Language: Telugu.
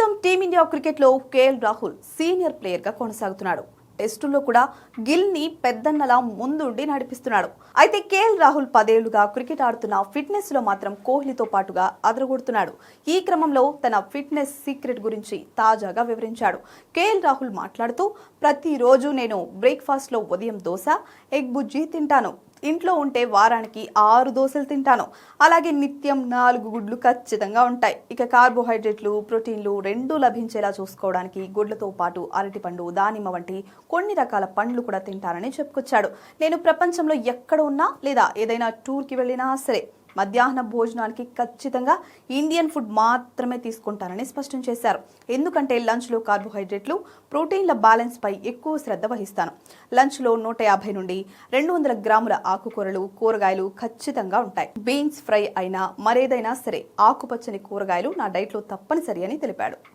ప్రస్తుతం టీమిండియా క్రికెట్లో కేఎల్ రాహుల్ సీనియర్ ప్లేయర్గా కొనసాగుతున్నాడు. టెస్టుల్లో కూడా గిల్ని పెద్దన్నలా ముందుండి నడిపిస్తున్నాడు. అయితే కేఎల్ రాహుల్ 10 ఏళ్లుగా క్రికెట్ ఆడుతున్న ఫిట్నెస్ లో మాత్రం కోహ్లీతో పాటుగా అదరగొడుతున్నాడు. ఈ క్రమంలో తన ఫిట్నెస్ సీక్రెట్ గురించి తాజాగా వివరించాడు. కేఎల్ రాహుల్ మాట్లాడుతూ, ప్రతిరోజు నేను బ్రేక్ఫాస్ట్ లో ఉదయం దోశ, ఎగ్ బుజ్జి తింటాను. ఇంట్లో ఉంటే వారానికి 6 దోశలు తింటాను. అలాగే నిత్యం 4 గుడ్లు ఖచ్చితంగా ఉంటాయి. ఇక కార్బోహైడ్రేట్లు, ప్రోటీన్లు రెండూ లభించేలా చూసుకోవడానికి గుడ్లతో పాటు అరటిపండు, దానిమ్మ వంటి కొన్ని రకాల పండ్లు కూడా తింటానని చెప్పుకొచ్చాడు. నేను ప్రపంచంలో ఎక్కడ ఉన్నా లేదా ఏదైనా టూర్కి వెళ్ళినా సరే మధ్యాహ్న భోజనానికి ఖచ్చితంగా ఇండియన్ ఫుడ్ మాత్రమే తీసుకుంటానని స్పష్టం చేశారు. ఎందుకంటే లంచ్లో కార్బోహైడ్రేట్లు, ప్రోటీన్ల బ్యాలెన్స్ పై ఎక్కువ శ్రద్ధ వహిస్తాను. లంచ్లో 150 నుండి 200 గ్రాముల ఆకుకూరలు, కూరగాయలు ఖచ్చితంగా ఉంటాయి. బీన్స్ ఫ్రై అయినా మరేదైనా సరే ఆకుపచ్చని కూరగాయలు నా డైట్లో తప్పనిసరి అని తెలిపాడు.